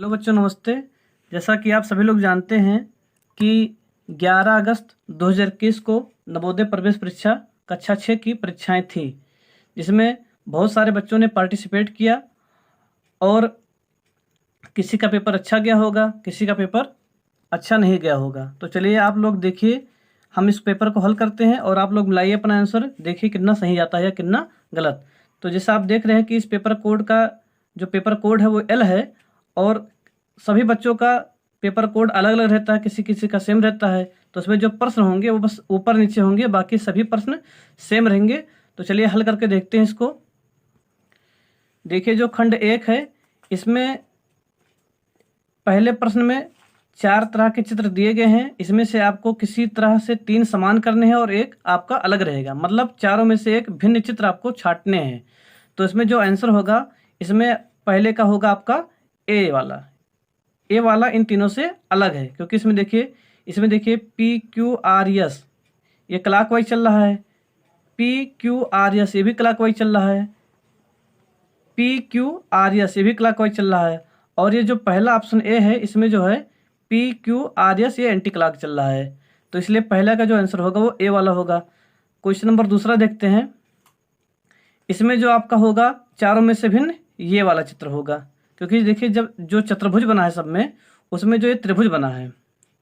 Hello बच्चों, नमस्ते। जैसा कि आप सभी लोग जानते हैं कि 11 अगस्त 2021 को नवोदय प्रवेश परीक्षा कक्षा 6 की परीक्षाएं थी, जिसमें बहुत सारे बच्चों ने पार्टिसिपेट किया और किसी का पेपर अच्छा गया होगा, किसी का पेपर अच्छा नहीं गया होगा। तो चलिए आप लोग देखिए, हम इस पेपर को हल करते हैं और आप लोग मिलाइए अपना आंसर, देखिए कितना सही आता है या कितना गलत। तो जैसा आप देख रहे हैं कि इस पेपर कोड का जो पेपर कोड है वो एल है और सभी बच्चों का पेपर कोड अलग अलग रहता है, किसी किसी का सेम रहता है। तो उसमें जो प्रश्न होंगे वो बस ऊपर नीचे होंगे, बाकी सभी प्रश्न सेम रहेंगे। तो चलिए हल करके देखते हैं इसको। देखिए जो खंड 1 है, इसमें पहले प्रश्न में 4 तरह के चित्र दिए गए हैं। इसमें से आपको किसी तरह से 3 समान करने हैं और एक आपका अलग रहेगा, मतलब चारों में से एक भिन्न चित्र आपको छांटने हैं। तो इसमें जो आंसर होगा, इसमें पहले का होगा आपका ए वाला। ए वाला इन तीनों से अलग है, क्योंकि इसमें देखिए पी क्यू आर एस ये क्लॉकवाइज चल रहा है, पी क्यू आर एस ये भी क्लॉकवाइज चल रहा है, पी क्यू आर एस ये भी क्लॉकवाइज चल रहा है। और ये जो पहला ऑप्शन ए है, इसमें जो है पी क्यू आर एस ये एंटी क्लॉक चल रहा है। तो इसलिए पहला का जो आंसर होगा वो ए वाला होगा। क्वेश्चन नंबर दूसरा देखते हैं। इसमें जो आपका होगा चारों में से भिन्न ये वाला चित्र होगा, क्योंकि देखिए जब जो चतुर्भुज बना है सब में, उसमें जो ये त्रिभुज बना है,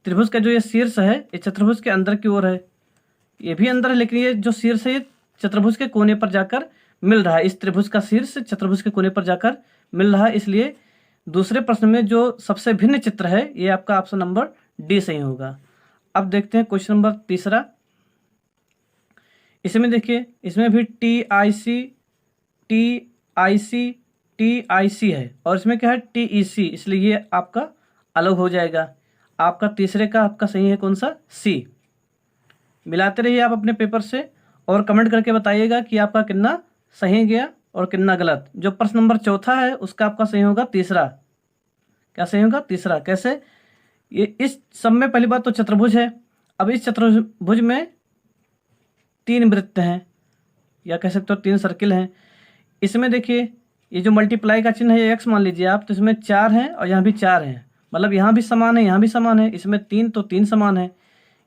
त्रिभुज का जो ये शीर्ष है ये चतुर्भुज के अंदर की ओर है, ये भी अंदर है, लेकिन ये जो शीर्ष है ये चतुर्भुज के कोने पर जाकर मिल रहा है। इस त्रिभुज का शीर्ष चतुर्भुज के कोने पर जाकर मिल रहा है, इसलिए दूसरे प्रश्न में जो सबसे भिन्न चित्र है ये आपका ऑप्शन नंबर डी सही होगा। अब देखते हैं क्वेश्चन नंबर तीसरा। इसमें देखिए, इसमें भी टी आई सी है और इसमें क्या है टी ई सी, इसलिए ये आपका अलग हो जाएगा। आपका तीसरे का आपका सही है कौन सा, सी। मिलाते रहिए आप अपने पेपर से और कमेंट करके बताइएगा कि आपका कितना सही गया और कितना गलत। जो प्रश्न नंबर चौथा है उसका आपका सही होगा तीसरा। क्या सही होगा, तीसरा। कैसे, ये इस सब में पहली बात तो चतुर्भुज है। अब इस चतुर्भुज में 3 वृत्त हैं, या कह सकते हो 3 सर्किल हैं। इसमें देखिए ये जो मल्टीप्लाई का चिन्ह है ये एक्स मान लीजिए आप, तो इसमें 4 हैं और यहाँ भी 4 हैं, मतलब यहाँ भी समान है यहाँ भी समान है। इसमें 3 तो 3 समान है।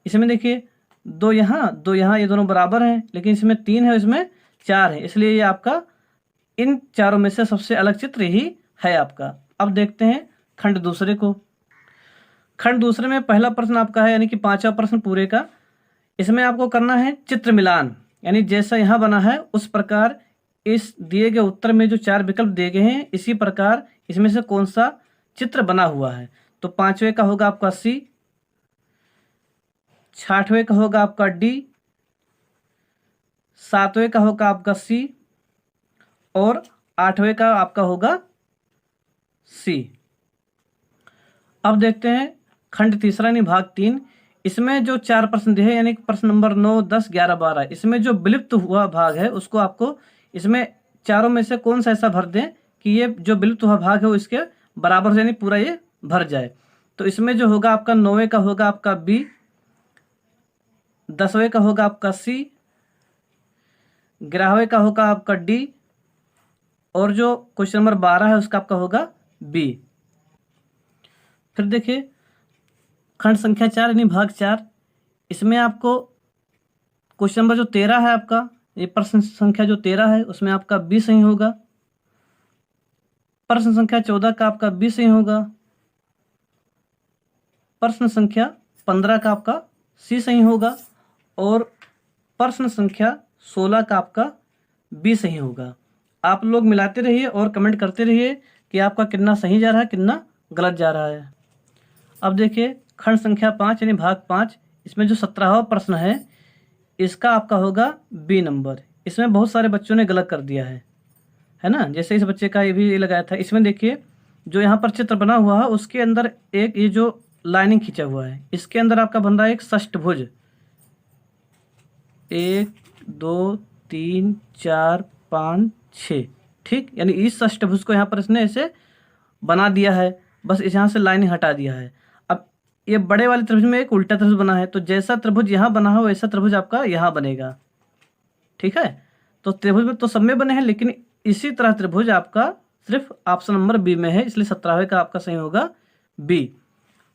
इसमें देखिए 2 यहाँ ये दोनों बराबर हैं, लेकिन इसमें 3 है इसमें 4 है, इसलिए ये आपका इन चारों में से सबसे अलग चित्र ही है आपका। अब देखते हैं खंड दूसरे को। खंड दूसरे में पहला प्रश्न आपका है, यानी कि 5वां प्रश्न पूरे का। इसमें आपको करना है चित्र मिलान, यानी जैसा यहाँ बना है उस प्रकार इस दिए गए उत्तर में जो 4 विकल्प दिए गए हैं इसी प्रकार इसमें से कौन सा चित्र बना हुआ है। तो 5वें का होगा आपका सी, 6वें का होगा आपका डी, 7वें का होगा आपका सी और 8वें का आपका होगा सी। अब देखते हैं खंड तीसरा यानी भाग 3। इसमें जो 4 प्रश्न दिए हैं, यानी प्रश्न नंबर 9, 10, 11, 12, इसमें जो विलुप्त हुआ भाग है उसको आपको इसमें चारों में से कौन सा ऐसा भर दें कि ये जो विलुप्त हुआ भाग है वो इसके बराबर, यानी पूरा ये भर जाए। तो इसमें जो होगा आपका 9वें का होगा आपका बी, 10वें का होगा आपका सी, 11वें का होगा आपका डी और जो क्वेश्चन नंबर 12 है उसका आपका होगा बी। फिर देखिए खंड संख्या 4 यानी भाग 4। इसमें आपको क्वेश्चन नंबर जो 13 है आपका, ये प्रश्न संख्या जो 13 है उसमें आपका बी सही होगा। प्रश्न संख्या 14 का आपका बी सही होगा। प्रश्न संख्या 15 का आपका सी सही होगा और प्रश्न संख्या 16 का आपका बी सही होगा। आप लोग मिलाते रहिए और कमेंट करते रहिए कि आपका कितना सही जा रहा है कितना गलत जा रहा है। अब देखिए खंड संख्या 5 यानी भाग 5। इसमें जो 17वां प्रश्न है इसका आपका होगा बी नंबर। इसमें बहुत सारे बच्चों ने गलत कर दिया है ना, जैसे इस बच्चे का ये भी लगाया था। इसमें देखिए जो यहाँ पर चित्र बना हुआ है उसके अंदर एक ये जो लाइनिंग खींचा हुआ है, इसके अंदर आपका बन रहा है एक षष्ठभुज, 1 2 3 4 5 6, ठीक। यानी इस षष्ठभुज को यहाँ पर इसने ऐसे बना दिया है, बस इस यहाँ से लाइन हटा दिया है। अब ये बड़े वाले त्रिभुज में एक उल्टा त्रिभुज बना है, तो जैसा त्रिभुज यहाँ बना है वैसा त्रिभुज आपका यहाँ बनेगा, ठीक है। तो त्रिभुज में तो सब में बने हैं, लेकिन इसी तरह त्रिभुज आपका सिर्फ ऑप्शन नंबर बी में है, इसलिए 17वें का आपका सही होगा बी।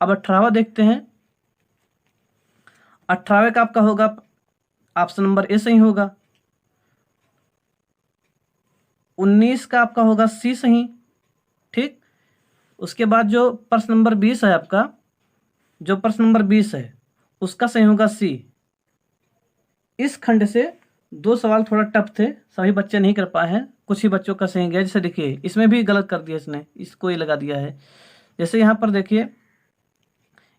अब 18वां देखते हैं। 18वें का आपका होगा ऑप्शन नंबर ए सही होगा। 19 का आपका होगा सी सही। ठीक, उसके बाद जो प्रश्न नंबर 20 है आपका, जो प्रश्न नंबर 20 है उसका सही होगा सी। इस खंड से 2 सवाल थोड़ा टफ थे, सभी बच्चे नहीं कर पाए हैं, कुछ ही बच्चों का सही गया। जैसे देखिए इसमें भी गलत कर दिया इसने, इसको ये लगा दिया है। जैसे यहाँ पर देखिए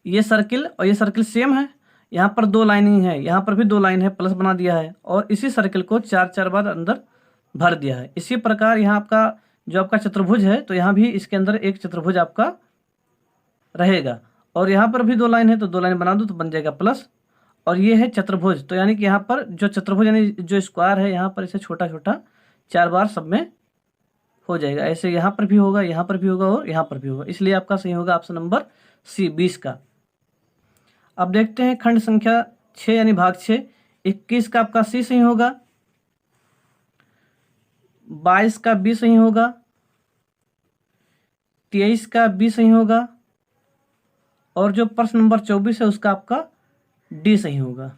ये सर्किल और ये सर्किल सेम है, यहाँ पर 2 लाइनिंग है, यहाँ पर भी 2 लाइन है, प्लस बना दिया है और इसी सर्किल को 4 बार अंदर भर दिया है। इसी प्रकार यहाँ आपका जो आपका चतुर्भुज है, तो यहाँ भी इसके अंदर एक चतुर्भुज आपका रहेगा और यहाँ पर भी 2 लाइन है, तो 2 लाइन बना दो तो बन जाएगा प्लस। और ये है चतुर्भुज, तो यानी कि यहाँ पर जो चतुर्भुज यानी जो स्क्वायर है, यहाँ पर इसे छोटा छोटा 4 बार सब में हो जाएगा। ऐसे यहाँ पर भी होगा, यहाँ पर भी होगा और यहाँ पर भी होगा, इसलिए आपका सही होगा ऑप्शन नंबर सी 20 का। अब देखते हैं खंड संख्या 6 यानी भाग 6। 21 का आपका सी सही होगा, 22 का बी सही होगा, 23 का बी सही होगा और जो प्रश्न नंबर 24 है उसका आपका डी सही होगा।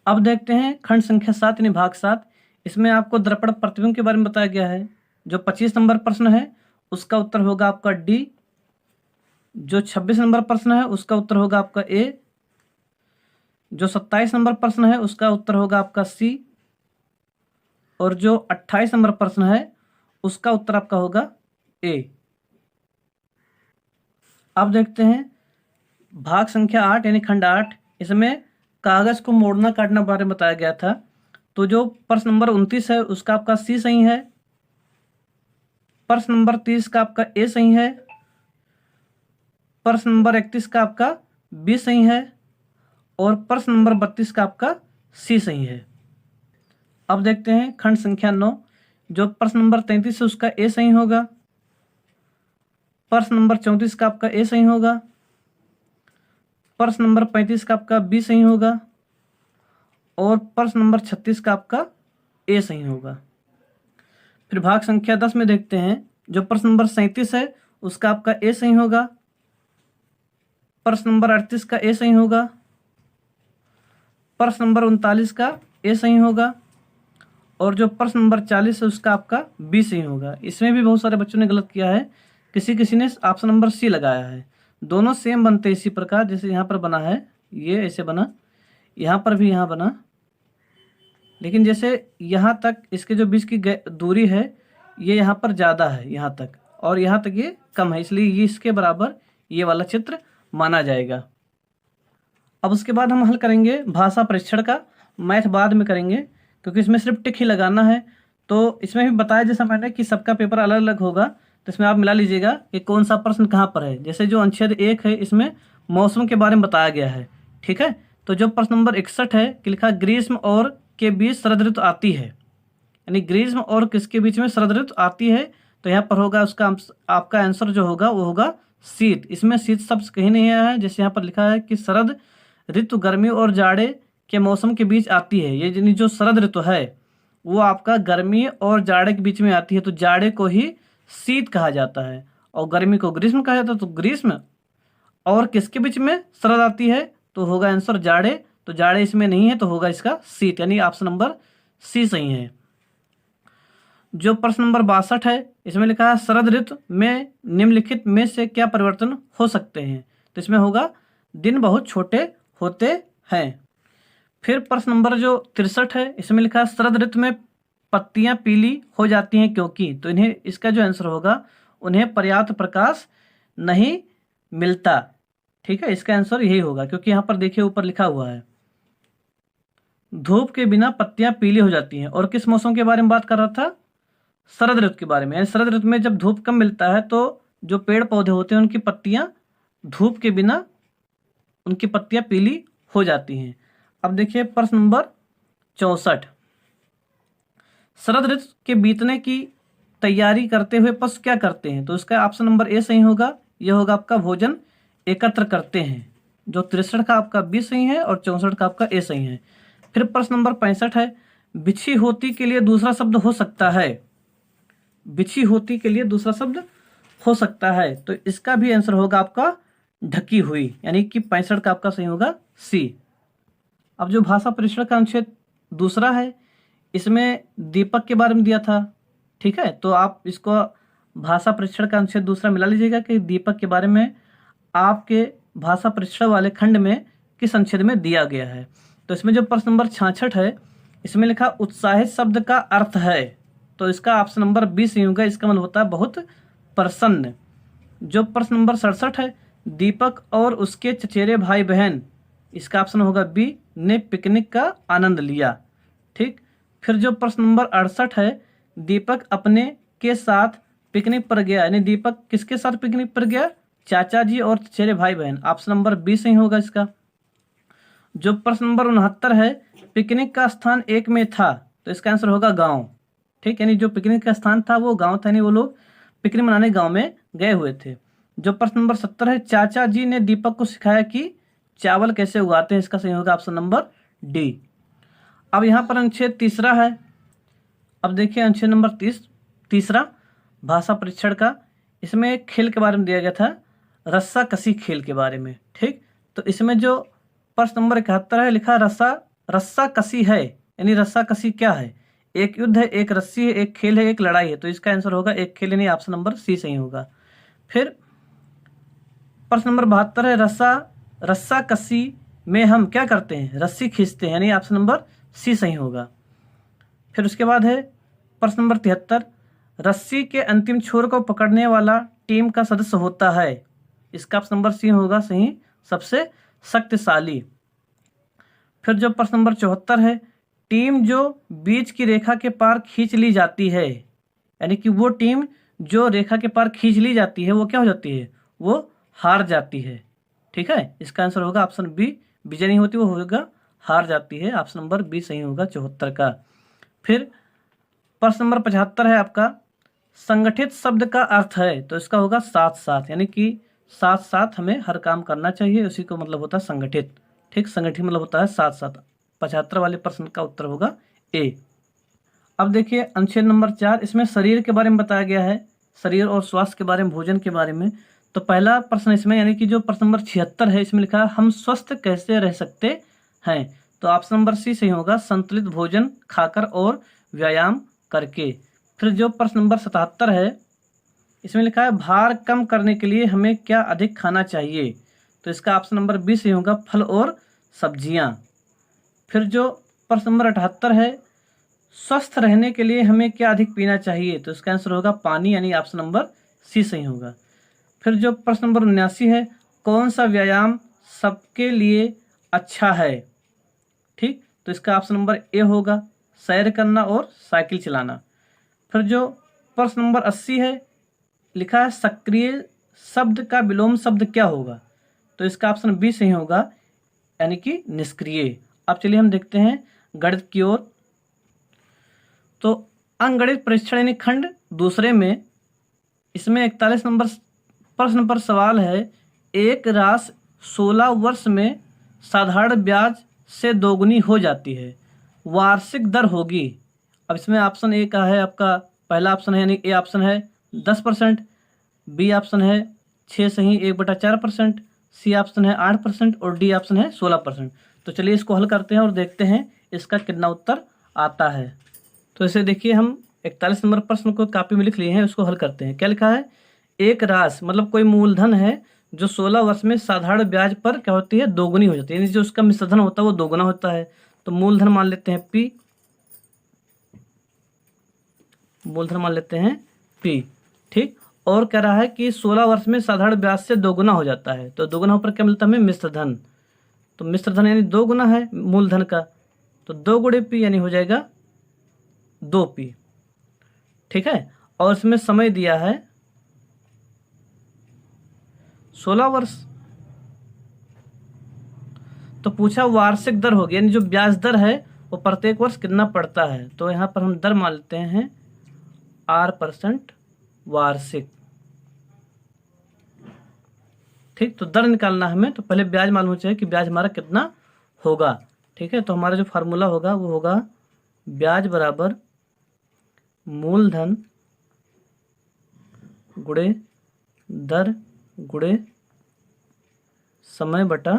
अब देखते हैं खंड संख्या 7 यानी भाग 7। इसमें आपको दर्पण प्रतिबिंब के बारे में बताया गया है। जो 25 नंबर प्रश्न है उसका उत्तर होगा आपका डी। जो 26 नंबर प्रश्न है उसका उत्तर होगा आपका ए। जो 27 नंबर प्रश्न है उसका उत्तर होगा आपका सी और जो 28 नंबर प्रश्न है उसका उत्तर आपका होगा ए। अब देखते हैं भाग संख्या 8 यानी खंड 8। इसमें कागज को मोड़ना काटना बारे में बताया गया था। तो जो प्रश्न नंबर 29 है उसका आपका सी सही है, प्रश्न नंबर 30 का आपका ए सही है, प्रश्न नंबर 31 का आपका बी सही है और प्रश्न नंबर 32 का आपका सी सही है। अब देखते हैं खंड संख्या 9। जो प्रश्न नंबर 33 है उसका ए सही होगा, प्रश्न नंबर 34 का आपका ए सही होगा, प्रश्न नंबर 35 का आपका बी सही होगा और प्रश्न नंबर 36 का आपका ए सही होगा। फिर भाग संख्या 10 में देखते हैं। जो प्रश्न नंबर 37 है उसका आपका ए सही होगा, प्रश्न नंबर 38 का ए सही होगा, प्रश्न नंबर 39 का ए सही होगा और जो प्रश्न नंबर 40 है उसका आपका बी सही होगा। इसमें भी बहुत सारे बच्चों ने गलत किया है, किसी ने ऑप्शन नंबर सी लगाया है। दोनों सेम बनते हैं इसी प्रकार, जैसे यहाँ पर बना है ये ऐसे बना, यहाँ पर भी यहाँ बना, लेकिन जैसे यहाँ तक इसके जो बीच की दूरी है ये यहाँ पर ज़्यादा है यहाँ तक और यहाँ तक ये कम है, इसलिए ये इसके बराबर ये वाला चित्र माना जाएगा। अब उसके बाद हम हल करेंगे भाषा परीक्षण का। मैथ बाद में करेंगे क्योंकि इसमें सिर्फ टिक ही लगाना है। तो इसमें भी बताया जैसा मैंने कि सबका पेपर अलग अलग होगा, तो इसमें आप मिला लीजिएगा कि कौन सा प्रश्न कहाँ पर है। जैसे जो अनुच्छेद 1 है इसमें मौसम के बारे में बताया गया है, ठीक है। तो जो प्रश्न नंबर 61 है कि लिखा ग्रीष्म और के बीच शरद ऋतु आती है, यानी ग्रीष्म और किसके बीच में शरद ऋतु आती है, तो यहाँ पर होगा उसका आपका आंसर जो होगा वो होगा शीत। इसमें शीत शब्द कहीं नहीं आया है, जैसे यहाँ पर लिखा है कि शरद ऋतु गर्मी और जाड़े के मौसम के बीच आती है। ये जो शरद ऋतु है वो आपका गर्मी और जाड़े के बीच में आती है, तो जाड़े को ही शीत कहा जाता है और गर्मी को ग्रीष्म कहा जाता है। तो ग्रीष्म और किसके बीच में शरद आती है, तो होगा आंसर जाड़े। तो जाड़े इसमें नहीं है तो होगा इसका शीत, यानी ऑप्शन नंबर सी सही है। जो प्रश्न नंबर 62 है इसमें लिखा है शरद ऋतु में निम्नलिखित में से क्या परिवर्तन हो सकते हैं, तो इसमें होगा दिन बहुत छोटे होते हैं। फिर प्रश्न नंबर जो 63 है इसमें लिखा है शरद ऋतु में पत्तियां पीली हो जाती हैं क्योंकि, तो इन्हें इसका जो आंसर होगा उन्हें पर्याप्त प्रकाश नहीं मिलता, ठीक है। इसका आंसर यही होगा क्योंकि यहाँ पर देखिए ऊपर लिखा हुआ है धूप के बिना पत्तियां पीली हो जाती हैं। और किस मौसम के बारे में बात कर रहा था, शरद ऋतु के बारे में। यानी शरद ऋतु में जब धूप कम मिलता है तो जो पेड़ पौधे होते हैं उनकी पत्तियां धूप के बिना उनकी पत्तियां पीली हो जाती हैं। अब देखिए प्रश्न नंबर 64, शरद ऋतु के बीतने की तैयारी करते हुए पशु क्या करते हैं, तो इसका ऑप्शन नंबर ए सही होगा। यह होगा आपका भोजन एकत्र करते हैं। जो 63 का आपका बी सही है और 64 का आपका ए सही है। फिर प्रश्न नंबर 65 है बिछी होती के लिए दूसरा शब्द हो सकता है, बिछी होती के लिए दूसरा शब्द हो सकता है। तो इसका भी आंसर होगा आपका ढकी हुई, यानी कि 65 का आपका सही होगा सी। अब जो भाषा परीक्षण का अनुच्छेद दूसरा है, इसमें दीपक के बारे में दिया था, ठीक है। तो आप इसको भाषा परीक्षण का अनुच्छेद दूसरा मिला लीजिएगा कि दीपक के बारे में आपके भाषा परीक्षण वाले खंड में किस अनुच्छेद में दिया गया है। तो इसमें जो प्रश्न नंबर 66 है, इसमें लिखा उत्साहित शब्द का अर्थ है, तो इसका ऑप्शन नंबर 20 ही होगा। इसका मतलब होता है बहुत प्रसन्न। जो प्रश्न नंबर 67 है, दीपक और उसके चचेरे भाई बहन, इसका ऑप्शन होगा बी, ने पिकनिक का आनंद लिया, ठीक। फिर जो प्रश्न नंबर 68 है, दीपक अपने के साथ पिकनिक पर गया, यानी दीपक किसके साथ पिकनिक पर गया, चाचा जी और चचेरे भाई बहन, ऑप्शन नंबर 20 ही होगा इसका। जो प्रश्न नंबर 69 है, पिकनिक का स्थान एक में था, तो इसका आंसर होगा गांव, ठीक। यानी जो पिकनिक का स्थान था वो गांव था, यानी वो लोग पिकनिक मनाने गांव में गए हुए थे। जो प्रश्न नंबर 70 है, चाचा जी ने दीपक को सिखाया कि चावल कैसे उगाते हैं, इसका सही होगा ऑप्शन नंबर डी। अब यहाँ पर अनुच्छेद तीसरा है। अब देखिए अनुच्छेद नंबर तीसरा भाषा परीक्षण का, इसमें एक खेल के बारे में दिया गया था, रस्सा कसी खेल के बारे में, ठीक। तो इसमें जो प्रश्न नंबर 71 है, लिखा रस्सा कसी है, यानी रस्सा कसी क्या है, एक युद्ध है, एक रस्सी है, एक खेल है, एक लड़ाई है। तो इसका आंसर होगा एक खेल, यानी ऑप्शन नंबर सी सही होगा। फिर प्रश्न नंबर 72 है, रस्सा कसी में हम क्या करते हैं, रस्सी खींचते हैं, यानी ऑप्शन नंबर सी सही होगा। फिर उसके बाद है प्रश्न नंबर 73, रस्सी के अंतिम छोर को पकड़ने वाला टीम का सदस्य होता है, इसका ऑप्शन नंबर सी होगा सही, सबसे शक्तिशाली। फिर जो प्रश्न नंबर 74 है, टीम जो बीच की रेखा के पार खींच ली जाती है, यानी कि वो टीम जो रेखा के पार खींच ली जाती है वो क्या हो जाती है, वो हार जाती है, ठीक है। इसका आंसर होगा ऑप्शन बी, विजय नहीं होती, वो होगा हार जाती है, ऑप्शन नंबर बी सही होगा 74 का। फिर प्रश्न नंबर 75 है आपका, संगठित शब्द का अर्थ है, तो इसका होगा साथ साथ, यानी कि साथ साथ हमें हर काम करना चाहिए, उसी को मतलब होता है संगठित, ठीक। संगठित मतलब होता है साथ साथ। 75 वाले प्रश्न का उत्तर होगा ए। अब देखिए अनुच्छेद नंबर 4, इसमें शरीर के बारे में बताया गया है, शरीर और स्वास्थ्य के बारे में, भोजन के बारे में। तो पहला प्रश्न इसमें, यानी कि जो प्रश्न नंबर 76 है, इसमें लिखा है हम स्वस्थ कैसे रह सकते हैं, तो ऑप्शन नंबर सी सही होगा, संतुलित भोजन खाकर और व्यायाम करके। फिर जो प्रश्न नंबर 77 है, इसमें लिखा है भार कम करने के लिए हमें क्या अधिक खाना चाहिए, तो इसका ऑप्शन नंबर बी सही होगा, फल और सब्जियां। फिर जो प्रश्न नंबर 78 है, स्वस्थ रहने के लिए हमें क्या अधिक पीना चाहिए, तो इसका आंसर होगा पानी, यानी ऑप्शन नंबर सी सही होगा। फिर जो प्रश्न नंबर 79 है, कौन सा व्यायाम सबके लिए अच्छा है, ठीक। तो इसका ऑप्शन नंबर ए होगा, सैर करना और साइकिल चलाना। फिर जो प्रश्न नंबर 80 है, लिखा है सक्रिय शब्द का विलोम शब्द क्या होगा, तो इसका ऑप्शन बी सही होगा, यानी कि निष्क्रिय। अब चलिए हम देखते हैं गणित की ओर। तो अंकगणित परीक्षण यानी खंड दूसरे में, इसमें 41 नंबर प्रश्न पर सवाल है, एक राशि 16 वर्ष में साधारण ब्याज से दोगुनी हो जाती है, वार्षिक दर होगी। अब इसमें ऑप्शन ए का है आपका, पहला ऑप्शन है यानी ए ऑप्शन है 10%, बी ऑप्शन है 6 सही 1/4%, सी ऑप्शन है 8% और डी ऑप्शन है 16%। तो चलिए इसको हल करते हैं और देखते हैं इसका कितना उत्तर आता है। तो इसे देखिए, हम 41 नंबर प्रश्न को कॉपी में लिख लिए हैं, उसको हल करते हैं। क्या लिखा है, एक राशि मतलब कोई मूलधन है जो 16 वर्ष में साधारण ब्याज पर क्या होती है, दोगुनी हो जाती है, यानी जो उसका मिश्रधन होता है वो दोगुना होता है। तो मूलधन मान लेते हैं पी, मूलधन मान लेते हैं पी, ठीक। और कह रहा है कि 16 वर्ष में साधारण ब्याज से दोगुना हो जाता है, तो दोगुना पर क्या मिलता है हमें, मिश्रधन। तो मिश्रधन यानी 2 गुना है मूलधन का, तो 2 गुणे पी यानी हो जाएगा 2p, ठीक है। और इसमें समय दिया है 16 वर्ष। तो पूछा वार्षिक दर होगी, यानी जो ब्याज दर है वो प्रत्येक वर्ष कितना पड़ता है, तो यहाँ पर हम दर मान लेते हैं R% वार्षिक, ठीक। तो दर निकालना हमें, तो पहले ब्याज मालूम चाहिए कि ब्याज हमारा कितना होगा, ठीक है। तो हमारा जो फार्मूला होगा वो होगा ब्याज बराबर मूलधन गुणे दर गुणे समय बटा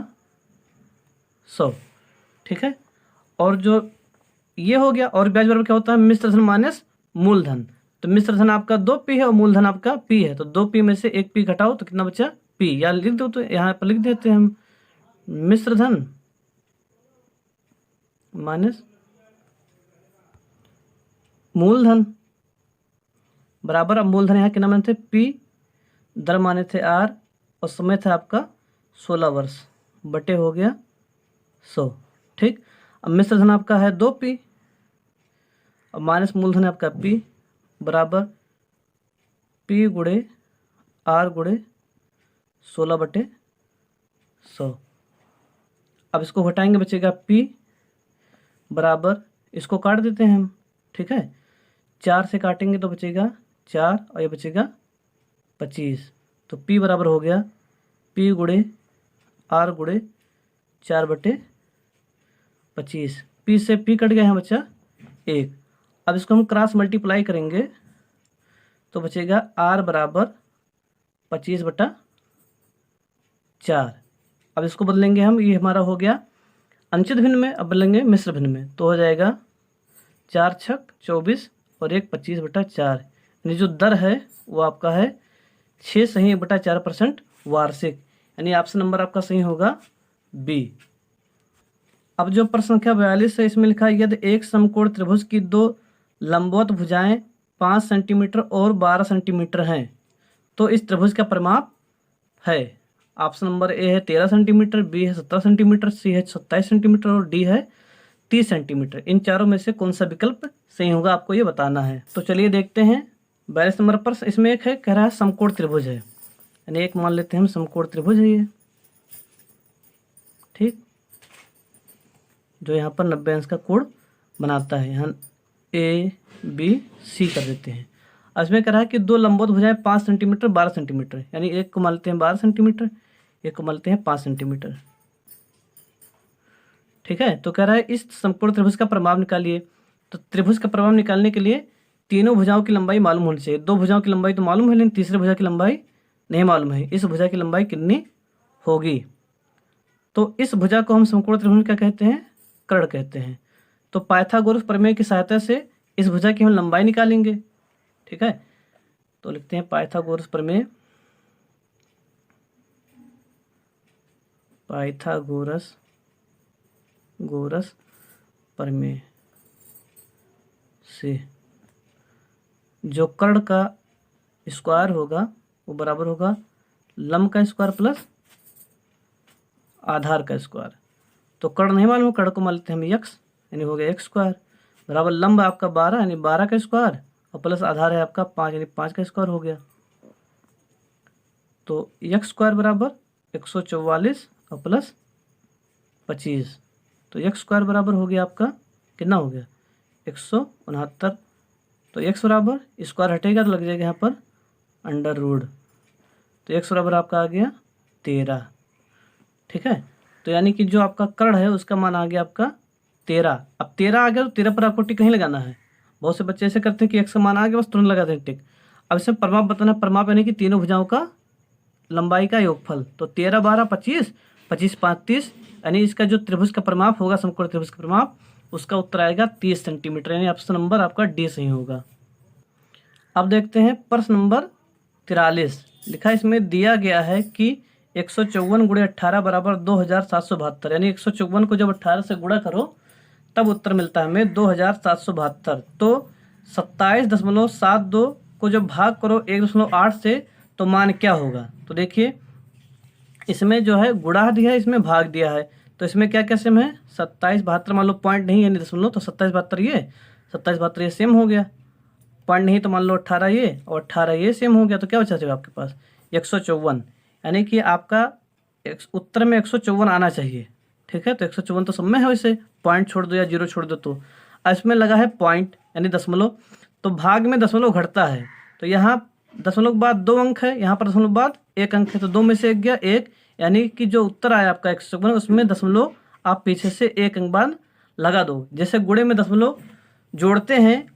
100। ठीक है, और जो ये हो गया, और ब्याज बराबर क्या होता है, मिश्र धन माइनस मूलधन। तो मिश्र धन आपका 2p है और मूलधन आपका p है, तो 2p में से 1p घटाओ तो कितना बचा p, या लिख दो, तो यहाँ पर लिख देते हैं हम मिश्र धन माइनस मूलधन बराबर, अब मूलधन यहाँ कितना माने थे p, दर माने थे r, और समय था आपका 16 वर्ष, बटे हो गया 100। ठीक, अब मिश्र धन आपका है 2p और माइनस मूलधन आपका p बराबर p गुणे r गुणे 16 बटे 100। अब इसको घटाएंगे, बचेगा p बराबर, इसको काट देते हैं हम। ठीक है, 4 से काटेंगे तो बचेगा 4 और ये बचेगा 25, तो p बराबर हो गया p गुणे r गुणे 4 बटे 25। p से p कट गया, यहाँ बचा 1। अब इसको हम क्रॉस मल्टीप्लाई करेंगे तो बचेगा r बराबर 25 बटा 4। अब इसको बदलेंगे हम, ये हमारा हो गया अंचित भिन्न में, अब बदलेंगे मिश्र भिन्न में, तो हो जाएगा 4 छक 24 और 1 25 बटा 4, यानी जो दर है वो आपका है 6 सही बटा 4% वार्षिक, यानी ऑप्शन नंबर आपका सही होगा बी। अब जो प्रश्न संख्या 42 है, इसमें लिखा है यदि एक समकोण त्रिभुज की 2 लंबवत भुजाएं 5 सेंटीमीटर और 12 सेंटीमीटर हैं तो इस त्रिभुज का परिमाप है। ऑप्शन नंबर ए है 13 सेंटीमीटर, बी है 17 सेंटीमीटर, सी है 27 सेंटीमीटर और डी है 30 सेंटीमीटर। इन चारों में से कौन सा विकल्प सही होगा, आपको ये बताना है। तो चलिए देखते हैं 42 नंबर पर, इसमें एक है, कह रहा है समकोण त्रिभुज है, यानी एक मान लेते हैं हम समकोण त्रिभुज है ये। ठीक, जो यहाँ पर 90 अंश का कोण बनाता है, यहाँ ए बी सी कर देते हैं। अब इसमें कह रहा है कि 2 लंबवत भुजाएं 5 सेंटीमीटर 12 सेंटीमीटर, यानी एक को मान लेते हैं 12 सेंटीमीटर, एक को मान लेते हैं 5 सेंटीमीटर। ठीक है, तो कह रहा है इस समकोण त्रिभुज का परिमाप निकालिए। तो त्रिभुज का परिमाप निकालने के लिए तीनों भुजाओं की लंबाई मालूम होनी चाहिए। 2 भुजाओं की लंबाई तो मालूम है, लेकिन तीसरे भुजा की लंबाई नहीं मालूम है। इस भुजा की लंबाई कितनी होगी, तो इस भुजा को हम समकोण त्रिभुज क्या कहते हैं, कर्ण कहते हैं। तो पाइथागोरस प्रमेय की सहायता से इस भुजा की हम लंबाई निकालेंगे। ठीक है, तो लिखते हैं पाइथागोरस प्रमेय, पाइथागोरस प्रमेय से जो कर्ण का स्क्वायर होगा वो बराबर होगा लंब का स्क्वायर प्लस आधार का स्क्वायर। तो कर्ण नहीं मालूम, कर्ण को मान लेते हैं हम x, यानी हो गया x स्क्वायर बराबर लंब आपका 12 यानी 12 का स्क्वायर और प्लस आधार है आपका 5 यानी 5 का स्क्वायर हो गया। तो x स्क्वायर बराबर 144 और प्लस 25, तो x स्क्वायर बराबर हो गया आपका कितना हो गया 169। तो x बराबर स्क्वायर हटेगा तो लग जाएगा यहाँ पर अंडर रूट, तो x बराबर आपका आ गया 13। ठीक है, तो यानी कि जो आपका कर्ण है उसका मान आ गया आपका 13। अब 13 आ गया तो 13 पर आपको टिक नहीं लगाना है। बहुत से बच्चे ऐसे करते हैं कि x का मान आ गया बस तुरंत लगाते हैं टिक। अब इसमें परिमाप बताना, परिमाप यानी कि तीनों भुजाओं का लंबाई का योगफल। तो 13 12 25, 25 5 30, यानी इसका जो त्रिभुज का परिमाप होगा, समकोण त्रिभुज का परिमाप, उसका उत्तर आएगा 30 सेंटीमीटर, यानी ऑप्शन नंबर आपका डी सही होगा। अब देखते हैं प्रश्न नंबर 43। लिखा इसमें दिया गया है कि 154 गुणे 18 बराबर 2772, यानी 154 को जब 18 से गुणा करो तब उत्तर मिलता है हमें 2772। तो 27.72 को जब भाग करो 1.8 से तो मान क्या होगा। तो देखिए इसमें जो है गुणा दिया है, इसमें भाग दिया है, तो इसमें क्या क्या सेम है 2772, मान लो पॉइंट नहीं यानी दशमलव, तो 2772 ये 2772 ये सेम हो गया। पॉइंट नहीं तो मान लो 18 ये और 18 ये सेम हो गया, तो क्या बचा जाएगा आपके पास 154, यानी कि आपका उत्तर में 154 आना चाहिए। ठीक है, तो 154 तो सब में है, वैसे पॉइंट छोड़ दो या जीरो छोड़ दो। तो इसमें लगा है पॉइंट यानी दशमलव, तो भाग में दशमलव घटता है, तो यहाँ दशमलव के बाद 2 अंक है, यहाँ पर दशमलव के बाद 1 अंक है, तो 2 में से 1 गया 1, यानी कि जो उत्तर आया आपका 154 उसमें दशमलव आप पीछे से 1 अंक बाद लगा दो। जैसे गुणे में दशमलव जोड़ते हैं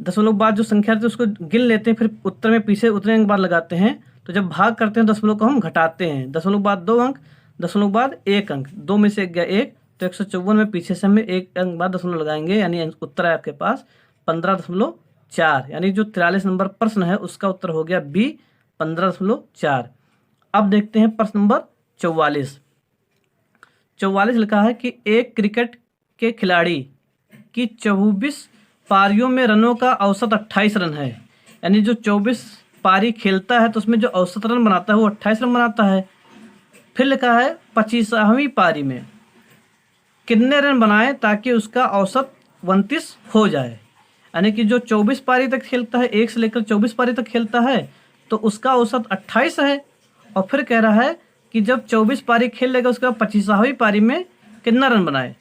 दशमलव के बाद जो संख्या रहती है उसको गिन लेते हैं, फिर उत्तर में पीछे उतने अंक बाद लगाते हैं। तो जब भाग करते हैं दशमलव को हम घटाते हैं, दशमलव के बाद 2 अंक, दशमलव के बाद 1 अंक, 2 में से गया 1, तो 154 में पीछे से हमें 1 अंक बाद दशमलव लगाएंगे, यानी उत्तर है आपके पास 15.4। यानी जो 43 नंबर प्रश्न है उसका उत्तर हो गया बी, 15.4। अब देखते हैं प्रश्न नंबर 44। 44 लिखा है कि एक क्रिकेट के खिलाड़ी की 24 पारियों में रनों का औसत 28 रन है। यानी जो 24 पारी खेलता है तो उसमें जो औसत रन बनाता है वो 28 रन बनाता है। फिर लिखा है 25वीं पारी में कितने रन बनाए ताकि उसका औसत 29 हो जाए। यानी कि जो 24 पारी तक खेलता है, 1 से लेकर 24 पारी तक खेलता है, तो उसका औसत 28 है। और फिर कह रहा है कि जब 24 पारी खेल लेगा उसके बाद 25वीं पारी में कितना रन बनाए,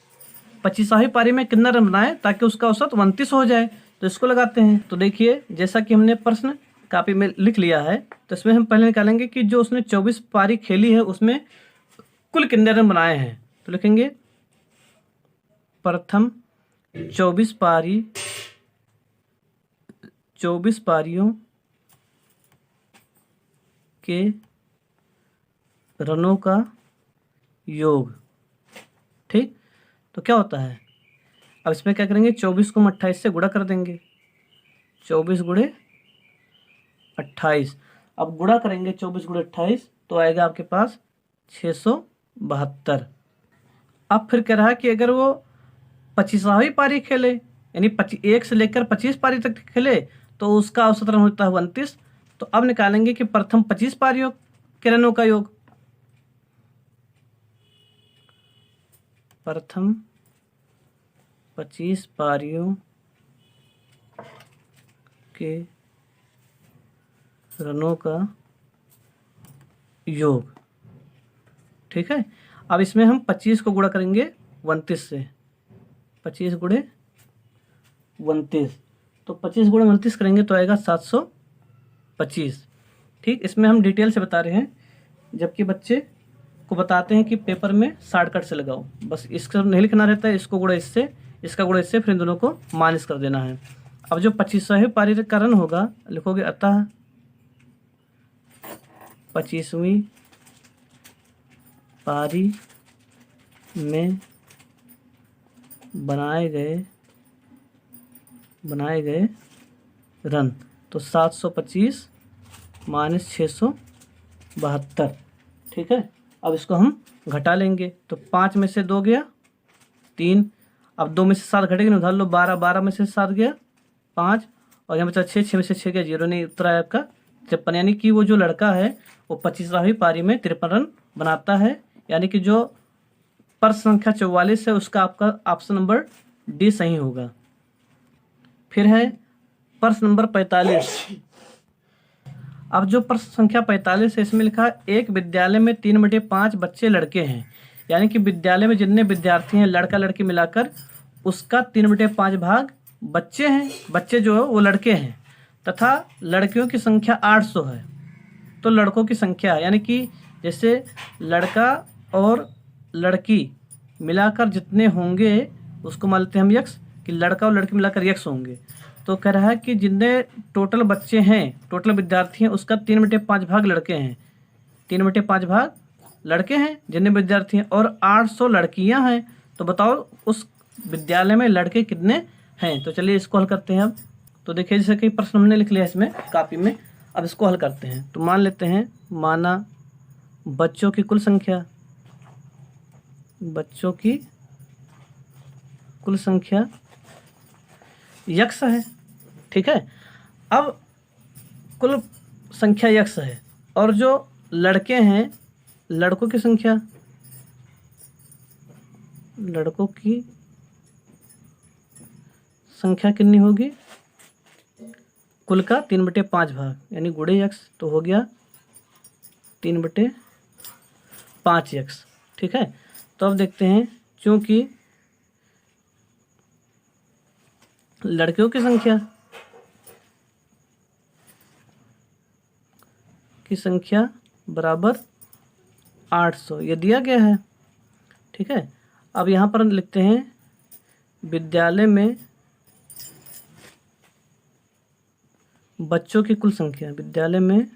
25वीं पारी में कितना रन बनाए ताकि उसका औसत 29 हो जाए। तो इसको लगाते हैं। तो देखिए जैसा कि हमने प्रश्न कॉपी में लिख लिया है, तो इसमें हम पहले निकालेंगे कि जो उसने 24 पारी खेली है उसमें कुल कितने रन बनाए हैं। तो लिखेंगे प्रथम 24 पारियों के रनों का योग। ठीक, तो क्या होता है, अब इसमें क्या करेंगे, 24 को हम 28 से गुणा कर देंगे, 24 गुणे 28। अब गुणा करेंगे 24 गुणे 28 तो आएगा आपके पास 672। अब फिर कह रहा है कि अगर वो 25वीं पारी खेले, यानी 1 से लेकर 25 पारी तक खेले, तो उसका औसत रन होता है 29। तो अब निकालेंगे कि प्रथम 25 पारियों के रनों का योग। प्रथम 25 पारियों के रनों का योग। ठीक है, अब इसमें हम 25 को गुणा करेंगे 29 से, 25 गुणे 29, तो 25 गुणे 29 करेंगे तो आएगा 725। ठीक, इसमें हम डिटेल से बता रहे हैं, जबकि बच्चे को बताते हैं कि पेपर में शॉर्टकट से लगाओ, बस इसका नहीं लिखना रहता है, इसको गुणा इससे, इसका गुणा इससे, फिर इन दोनों को माइनस कर देना है। अब जो 25वीं पारी का रन होगा लिखोगे अतः 25वीं पारी में बनाए गए रन, तो 725 माइनस 672। ठीक है, अब इसको हम घटा लेंगे, तो 5 में से 2 गया 3, अब 2 में से 7 घटेगा, उधार लो 12, 12 में से 7 गया 5, और यहाँ बचा 6, 6 में से 6 गया 0, नहीं उत्तर आया आपका 53। यानी कि वो जो लड़का है वो 25वीं पारी में 53 रन बनाता है। यानी कि जो प्रश्न संख्या 44 है उसका आपका ऑप्शन नंबर डी सही होगा। फिर है प्रश्न नंबर 45। अब जो प्रश्न संख्या 45 है इसमें लिखा है एक विद्यालय में 3/5 बच्चे लड़के हैं। यानी कि विद्यालय में जितने विद्यार्थी हैं लड़का लड़की मिलाकर उसका 3/5 भाग बच्चे हैं, बच्चे जो है वो लड़के हैं, तथा लड़कियों की संख्या 800 है। तो लड़कों की संख्या यानी कि जैसे लड़का और लड़की मिलाकर जितने होंगे उसको मान लेते हैं हम यक्स, कि लड़का और लड़की मिलाकर यक्स होंगे। तो कह रहा है कि जितने टोटल बच्चे हैं, टोटल विद्यार्थी हैं, उसका 3/5 भाग लड़के हैं, 3/5 भाग लड़के हैं जितने विद्यार्थी हैं, और 800 लड़कियां हैं। तो बताओ उस विद्यालय में लड़के कितने हैं। तो चलिए इसको हल करते हैं। अब तो देखिए जैसे कि प्रश्न हमने लिख लिया इसमें कॉपी में, अब इसको हल करते हैं। तो मान लेते हैं, माना बच्चों की कुल संख्या यक्स है। ठीक है, अब कुल संख्या यक्स है और जो लड़के हैं लड़कों की संख्या, लड़कों की संख्या कितनी होगी, कुल का 3/5 भाग, यानी गुणे यक्स, तो हो गया 3/5 यक्स। ठीक है, तो अब देखते हैं, चूंकि लड़कियों की संख्या बराबर 800 ये दिया गया है। ठीक है, अब यहाँ पर लिखते हैं विद्यालय में बच्चों की कुल संख्या, विद्यालय में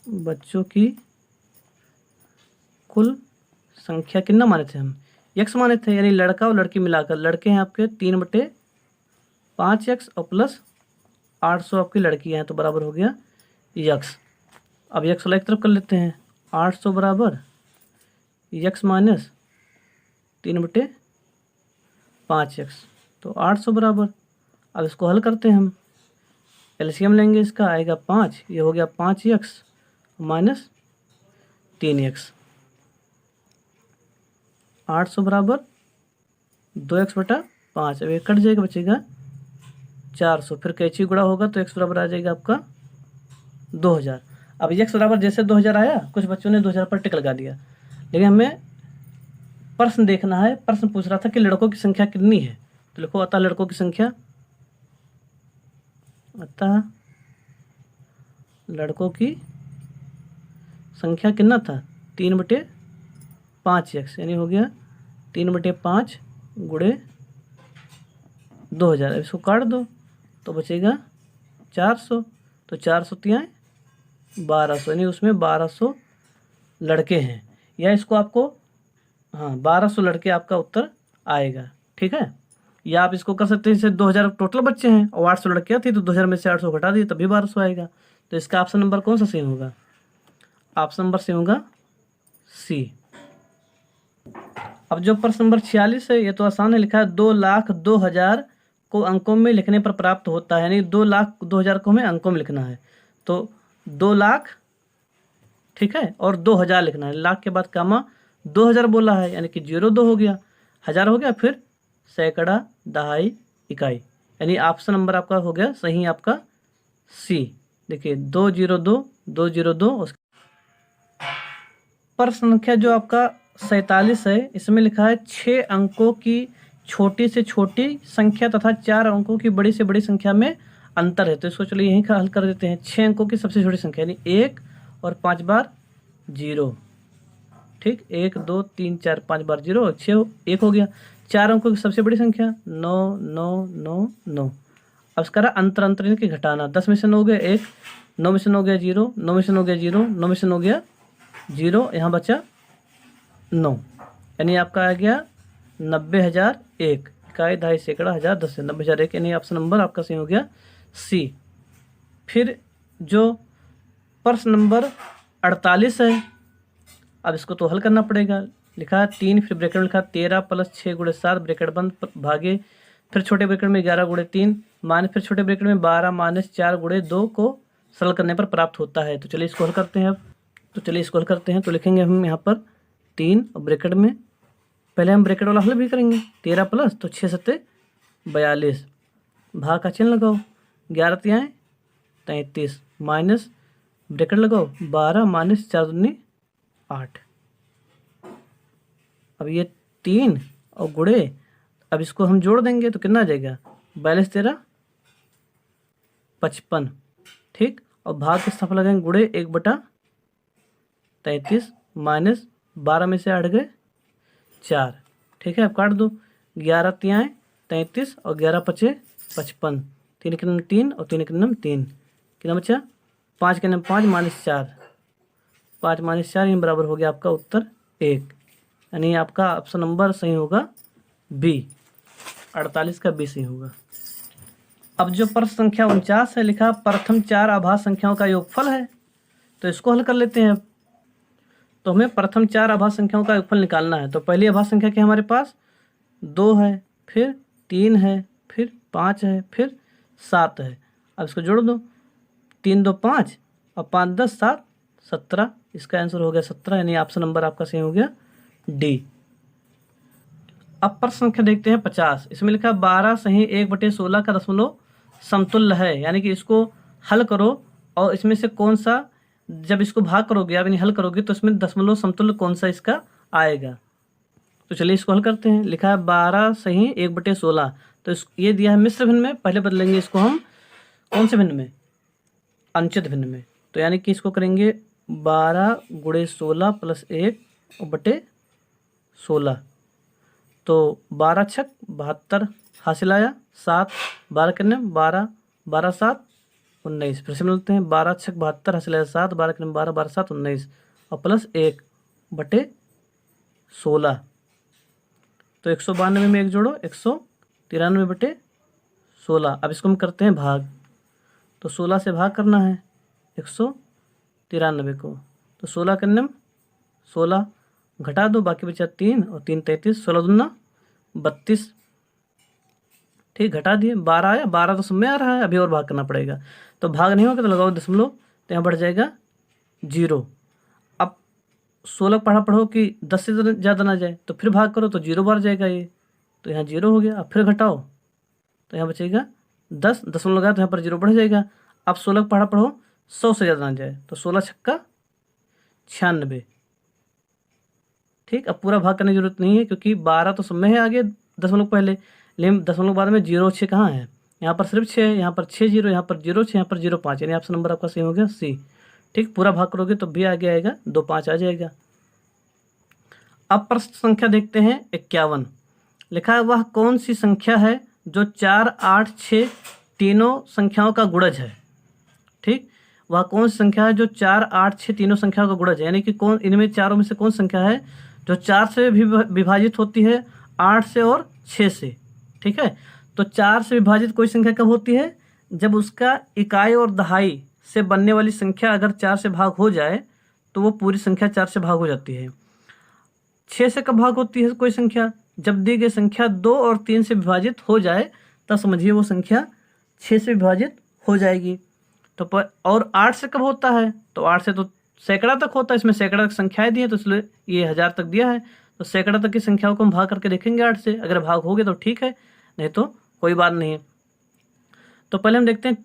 बच्चों की कुल संख्या कितना माने थे हम, x माने थे, यानी लड़का और लड़की मिलाकर, लड़के हैं आपके 3/5x और प्लस 800 आपकी लड़की हैं, तो बराबर हो गया x। अब x वाला एक तरफ कर लेते हैं, 800 बराबर x माइनस 3/5x, तो 800 बराबर। अब इसको हल करते हैं हम, एलसीएम लेंगे, इसका आएगा 5, ये हो गया 5x माइनस 3x, 800 बराबर 2x/5। अब ये कट जाएगा, बचेगा 400, फिर कैंची गुणा होगा तो x बराबर आ जाएगा आपका 2000। अब x बराबर जैसे 2000 आया, कुछ बच्चों ने 2000 पर टिक लगा दिया, लेकिन हमें प्रश्न देखना है। प्रश्न पूछ रहा था कि लड़कों की संख्या कितनी है, तो लिखो अतः लड़कों की संख्या, अतः लड़कों की संख्या कितना था, 3/5x, यानी हो गया 3/5 गुणे 2000। अब इसको काट दो तो बचेगा 400, तो 400 तियाँ 1200, यानी उसमें 1200 लड़के हैं, या इसको आपको, हाँ 1200 लड़के आपका उत्तर आएगा। ठीक है, या आप इसको कर सकते हैं, जैसे 2000 टोटल बच्चे हैं और 800 लड़कियाँ थी, तो 2000 में से 800 घटा दिए तभी 1200 आएगा। तो इसका ऑप्शन नंबर कौन सा सही होगा, ऑप्शन नंबर सही होगा सी। अब जो प्रश्न नंबर 46 है, ये तो आसान है, लिखा है 2,02,000 को अंकों में लिखने पर प्राप्त होता है, यानी 2,02,000 को हमें अंकों में लिखना है, तो 2 लाख, ठीक है, और 2000 लिखना है, लाख के बाद कामा 2000 बोला है, यानी कि 02 हो गया, 1000 हो गया, फिर सैकड़ा, दहाई, इकाई, यानी ऑप्शन नंबर आपका हो गया सही आपका सी। देखिए 202 प्रश्न संख्या जो आपका 47 है, इसमें लिखा है 6 अंकों की छोटी से छोटी संख्या तथा 4 अंकों की बड़ी से बड़ी संख्या में अंतर है। तो इसको चलिए यहीं का हल कर देते हैं। 6 अंकों की सबसे छोटी संख्या, यानी 1 और 5 बार 0, ठीक, 1 2 3 4 5 बार 0 और 6 1 हो गया। 4 अंकों की सबसे बड़ी संख्या 9 9 9 9। अब इसका अंतर अंतर इनके घटाना, 10 में से 9 गया 1, 9 में से 9 गया 0, 9 में से 9 गया 0, 9 में से 9 गया 0, यहाँ बचा 9, यानी आपका आ गया 90,001, इकाई, दहाई, सैकड़ा, 1000, 10 से 90,001, यानी ऑप्शन नंबर आपका सही हो गया सी। फिर जो प्रश्न नंबर 48 है, अब इसको तो हल करना पड़ेगा। लिखा है 3, फिर ब्रैकेट में लिखा 13 + 6 × 7 ब्रैकेट बंद भागे, फिर छोटे ब्रैकेट में 11 × 3 माइनस, फिर छोटे ब्रैकेट में 12 - 4 × 2 को सरल करने पर प्राप्त होता है। तो चलिए इसको हल करते हैं। अब तो चलिए इसको हल करते हैं, तो लिखेंगे हम यहाँ पर 3 और ब्रैकेट में, पहले हम ब्रैकेट वाला हल भी करेंगे, 13 प्लस तो 6 7 42, भाग का चिन्ह लगाओ, 11 तियाँ 33 माइनस ब्रैकेट लगाओ 12 - 4 दूनी 8। अब ये 3 और गुणे, अब इसको हम जोड़ देंगे तो कितना आ जाएगा, 42 13 55, ठीक, और भाग के स्थान लगाएंगे गुणे 1/33 माइनस 12 में से 8 गए 4, ठीक है, अब काट दो, 11 तियाँ 33 और 11 पचे 55, 3 के नम 3 और 3 के नम 3, कितना बचा 5 के नम 5 - 4, 5 - 4 बराबर हो गया आपका उत्तर 1, यानी आपका ऑप्शन नंबर सही होगा बी, 48 का बी सही होगा। अब जो प्रश्न संख्या 49 है, लिखा प्रथम 4 आभाज्य संख्याओं का योगफल है, तो इसको हल कर लेते हैं। तो हमें प्रथम 4 आभाज्य संख्याओं का योगफल निकालना है। तो पहली आभाज्य संख्या क्या हमारे पास 2 है, फिर 3 है, फिर 5 है, फिर 7 है। अब इसको जोड़ दो, 3 2 5 और 5 10 7 17, इसका आंसर हो गया 17, यानी ऑप्शन नंबर आपका सही हो गया डी। अब प्रश्न संख्या देखते हैं 50, इसमें लिखा 12 सही 1/16 का दशमलव समतुल्य है, यानी कि इसको हल करो और इसमें से कौन सा, जब इसको भाग करोगे यानी हल करोगे तो इसमें दशमलव समतुल्य कौन सा इसका आएगा। तो चलिए इसको हल करते हैं। लिखा है 12 सही 1/16, तो ये दिया है मिश्र भिन्न में, पहले बदलेंगे इसको हम कौन से भिन्न में, अनुचित भिन्न में। तो यानी कि इसको करेंगे 12 × 16 + 1 बटे 16, तो 12 छक 72 हासिल आया, 7 12 कितने 12 12 7 19। फिर से मिलते हैं, 12 6 72, हंस 7, 12 के 12, 12 7 19 और प्लस 1 बटे 16। तो 192 में 1 जोड़ो, 193 बटे 16। अब इसको हम करते हैं भाग, तो 16 से भाग करना है 193 को। तो 16 करने में 16 घटा दो, बाकी बचा 3 और 3 33, 16 दूना 32। ठीक, घटा दिए, 12 आया, 12 तो समय आ रहा है, अभी और भाग करना पड़ेगा। तो भाग नहीं होगा तो लगाओ दशमलव, तो यहाँ बढ़ जाएगा 0। अब 16 पढ़ो कि 10 से ज़्यादा ना जाए, तो फिर भाग करो तो 0 बढ़ जाएगा ये, तो यहाँ 0 हो गया। अब फिर घटाओ तो यहाँ बचेगा 10, दशमलव लगाया तो यहाँ पर 0 बढ़ जाएगा। अब 16 पढ़ो 100 से ज़्यादा ना जाए, तो 16 छक्का 96। ठीक, अब पूरा भाग करने की जरूरत नहीं है क्योंकि 12 तो समय है आगे दशमलव पहले, लेकिन दशमलव बाद में 0 6 कहाँ है, यहाँ पर सिर्फ 6 है, यहाँ पर 6 0, यहाँ पर 0 6, यहाँ पर 0 5, यानी ऑप्शन नंबर आपका सही हो गया सी। ठीक, पूरा भाग करोगे तो भी आगे आएगा 2 5 आ जाएगा। अब प्रश्न संख्या देखते हैं 51। लिखा है वह कौन सी संख्या है जो 4 8 6 तीनों संख्याओं का गुणज है। ठीक, वह कौन सी संख्या है जो 4 8 6 तीनों संख्याओं का गुणज है, यानी कि कौन इनमें चारों में से कौन संख्या है जो 4 से भी विभाजित होती है, 8 से और 6 से। ठीक है, तो 4 से विभाजित कोई संख्या कब होती है, जब उसका इकाई और दहाई से बनने वाली संख्या अगर 4 से भाग हो जाए तो वो पूरी संख्या 4 से भाग हो जाती है। 6 से कब भाग होती है कोई संख्या, जब दी गई संख्या 2 और 3 से विभाजित हो जाए, तब समझिए वो संख्या 6 से विभाजित हो जाएगी। तो और 8 से कब होता है, तो 8 से तो सैकड़ा तक होता है, इसमें सैकड़ा तक संख्याएं दी है तो इसलिए ये 1000 तक दिया है, तो सैकड़ा तक की संख्याओं को हम भाग करके देखेंगे 8 से, अगर भाग हो गए तो ठीक है, नहीं तो कोई बात नहीं है। तो पहले हम देखते हैं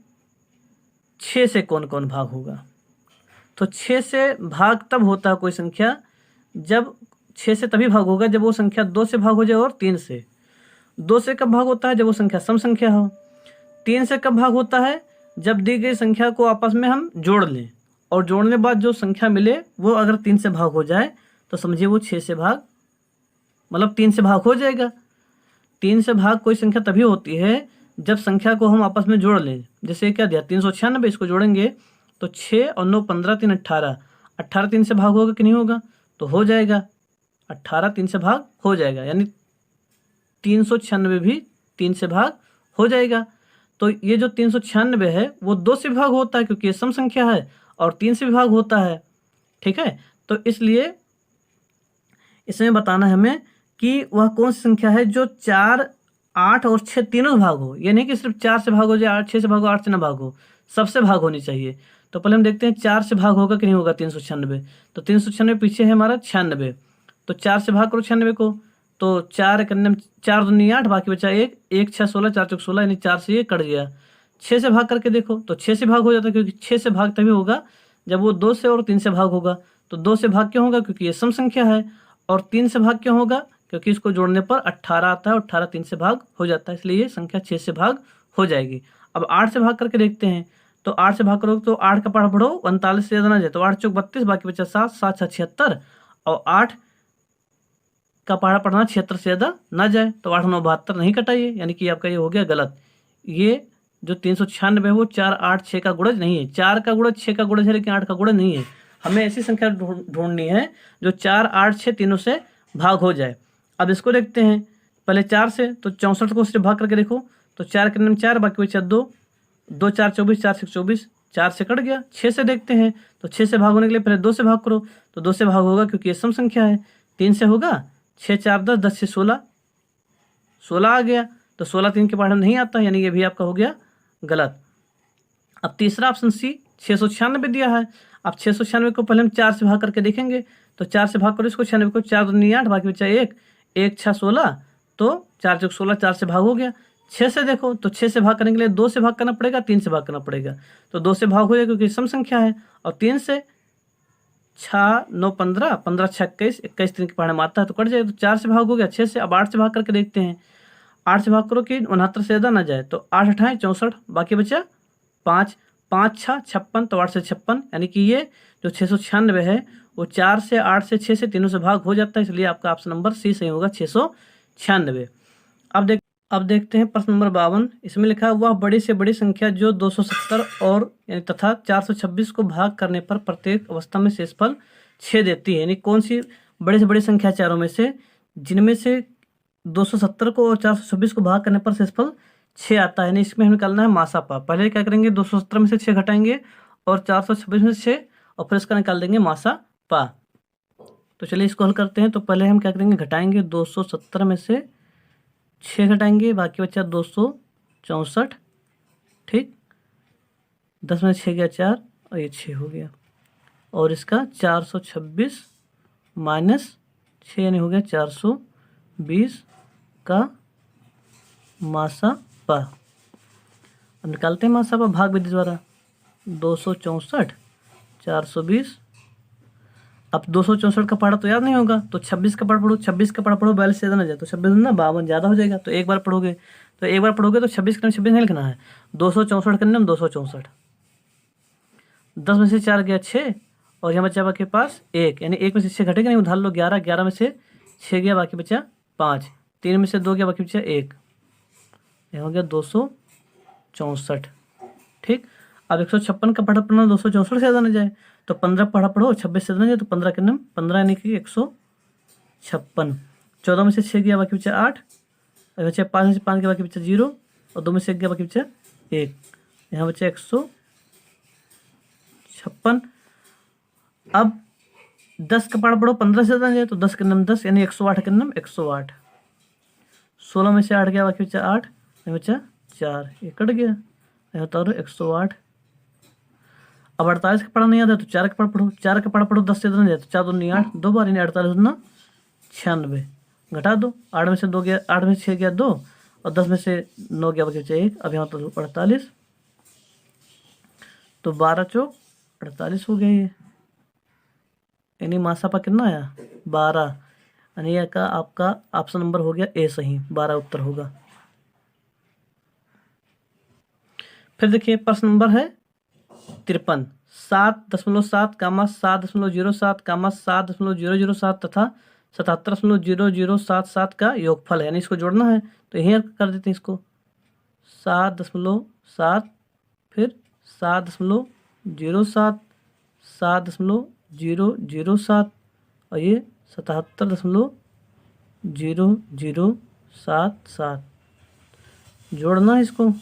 6 से कौन कौन भाग होगा। तो 6 से भाग तब होता है कोई संख्या, जब 6 से तभी भाग होगा जब वो संख्या 2 से भाग हो जाए और 3 से। 2 से कब भाग होता है, जब वो संख्या सम संख्या हो। 3 से कब भाग होता है, जब दी गई संख्या को आपस में हम जोड़ लें और जोड़ने के बाद जो संख्या मिले वो अगर 3 से भाग हो जाए तो समझिए वो 6 से भाग, मतलब 3 से भाग हो जाएगा। 3 से भाग कोई संख्या तभी होती है जब संख्या को हम आपस में जोड़ लें। जैसे क्या दिया 396, इसको जोड़ेंगे तो 6 और 9 15 3 18, 18 3 से भाग होगा कि नहीं होगा, तो हो जाएगा, 18 3 से भाग हो जाएगा, यानी 396 भी 3 से भाग हो जाएगा। तो ये जो 396 है वो 2 से भाग होता है क्योंकि ये सम संख्या है और 3 से भाग होता है। ठीक है, तो इसलिए इसमें बताना है हमें कि वह कौन सी संख्या है जो 4 8 और 6 तीनों भाग हो, ये नहीं कि सिर्फ 4 से भाग हो जाए, 6 से भाग हो, 8 से ना भाग हो, सबसे भाग होनी चाहिए। तो पहले हम देखते हैं 4 से भाग होगा कि नहीं होगा 396। तो 396 पीछे है हमारा 96, तो 4 से भाग करो 96 को, तो 4 करने में 4 दूनी 8, बाकी बचा 1 1 6 16, 4 चौक 16, यानी 4 से ये कट गया। 6 से भाग करके देखो तो 6 से भाग हो जाता है क्योंकि 6 से भाग तभी होगा जब वो 2 से और 3 से भाग होगा। तो 2 से भाग क्यों होगा, क्योंकि ये सम संख्या है, और 3 से भाग क्यों होगा, क्योंकि इसको जोड़ने पर 18 आता है और 18 3 से भाग हो जाता है, इसलिए ये संख्या 6 से भाग हो जाएगी। अब 8 से भाग करके देखते हैं, तो 8 से भाग करोगे तो 8 का पढ़ा पढ़ो 39 से ज़्यादा ना जाए, तो 8 चौक 32, बाकी बचा 7 7 6 76, और 8 का पहाड़ा पढ़ना 76 से ज़्यादा ना जाए, तो 8 9 72 नहीं कटाइए, यानी कि आपका ये हो गया गलत। ये जो 396 है वो 4 8 6 का गुणज नहीं है, 4 का गुणज 6 का गुणज है लेकिन 8 का गुणज नहीं है। हमें ऐसी संख्या ढूंढनी है जो 4 8 6 तीनों से भाग हो जाए। अब इसको देखते हैं पहले 4 से, तो 64 को सिर्फ भाग करके देखो, तो 4 करने में 4, बाकी बचा 2 2 4 24, 4 6 24, 4 से कट गया। 6 से देखते हैं, तो 6 से भाग होने के लिए पहले 2 से भाग करो, तो 2 से भाग होगा क्योंकि ये सम संख्या है। 3 से होगा 6 4 10, 10 से 16, 16 आ गया, तो 16 3 के पहाड़ में नहीं आता, यानी ये भी आपका हो गया गलत। अब तीसरा ऑप्शन सी 696 दिया है। अब 696 को पहले हम 4 से भाग करके देखेंगे, तो 4 से भाग करो इसको 96 को, 4 दूनी 8, बाकी बचा 1 1 6 16, तो 4 चौक 16, 4 से भाग हो गया। 6 से देखो, तो 6 से भाग करने के लिए 2 से भाग करना पड़ेगा, 3 से भाग करना पड़ेगा, तो 2 से भाग हो जाएगा क्योंकि सम संख्या है, और 3 से 6 9 15 15 6 21 21 3 के पहाड़ में आता है तो कट जाएगा, तो 4 से भाग हो गया 6 से। अब 8 से भाग करके देखते हैं, 8 से भाग करो कि 69 से ज़्यादा ना जाए, तो 8 8 64, बाकी बचा 5 5 6 56, तो 8 से 56, यानी कि ये जो 696 है वो 4 से 8 से 6 से तीनों से भाग हो जाता है, इसलिए आपका ऑप्शन नंबर सी सही होगा 696। अब देख अब देखते हैं प्रश्न नंबर 52। इसमें लिखा है वह बड़ी से बड़ी संख्या जो 270 और यानी तथा 426 को भाग करने पर प्रत्येक अवस्था में शेषफल 6 देती है। यानी कौन सी बड़ी से बड़ी संख्या चारों में से जिनमें से 270 को और 426 को भाग करने पर शेषफल 6 आता है। यानी इसमें हमें निकालना है मासापा। पहले क्या करेंगे, 270 में से 6 घटाएंगे और 426 में से 6 और फिर इसका निकाल देंगे मासापा। तो चलिए इसको हल करते हैं। तो पहले हम क्या करेंगे, घटाएंगे 270 में से 6 घटाएंगे, बाकी बचा 264। ठीक, 10 में 6 गया 4 और ये 6 हो गया। और इसका 426 माइनस 6 यानी हो गया 420 का मासापा। अब निकालते हैं मासापा भाग विधि द्वारा। 264 420। अब 264 का पढ़ा तो याद नहीं होगा, तो 26 का पढ़ पढ़ो। 26 का पढ़ पढ़ो 42 से ज़्यादा ना जाए, तो 26 ना 52 ज़्यादा हो जाएगा। तो एक बार पढ़ोगे तो 26 के 26 नहीं लिखना है, 264 करने में 264। 10 में से 4 गया 6 और यहाँ बचा आपके पास 1, यानी 1 में से 6 घटेगा नहीं, उधार लो 11। 11 में से 6 गया, बाकी बचा 5। 3 में से 2 गया, बाकी बचा 1। यह हो गया 264। ठीक, अब 156 का पढ़ा पढ़ना 264 से ज़्यादा ना जाए, तो 15 पढ़ा पढ़ो 26 से ज़्यादा जाए, तो 15 के नाम 15 यानी कि 156। 14 में से 6 गया, बाकी बचा 8। बचा 5 में से 5 गया, बाकी बचा 0 और 2 में से 1 गया, बाकी बचा 1। यहाँ बचा 156। अब 10 का पढ़ा पढ़ो 15 से ज़्यादा जाए, तो 10 के नाम 10 यानी 108 के नाम 108। 16 में से 8 गया, बाकी बचा 8, यहाँ बचा 4, ये कट गया, यहाँ तो 108। अब 48 का पढ़ा नहीं आता है, तो 4 का पढ़ पढ़ो। 4 का पढ़ा पढ़ो 10 से ज़्यादा जाए, तो 4 2 नहीं 8, 2 बार यानी 48 ना 96। घटा दो, 8 में से 2 गया, 8 में से 6 गया 2 और 10 में से 9 गया, बाकी बचा 1। अब यहाँ तो 48, तो 12 चौक 48 हो गया ये। यानी मासापा कितना आया 12, यानी यह का आपका ऑप्शन नंबर हो गया ए सही, 12 उत्तर होगा। फिर देखिए प्रश्न नंबर है 53। 7.7 कामा 7.07 कामा 7.007 तथा 77.0077 का योगफल है। यानी इसको जोड़ना है, तो यहीं कर देते हैं इसको। 7.7 फिर 7.07 7.007 और ये 77.0077 जोड़ना है इसको।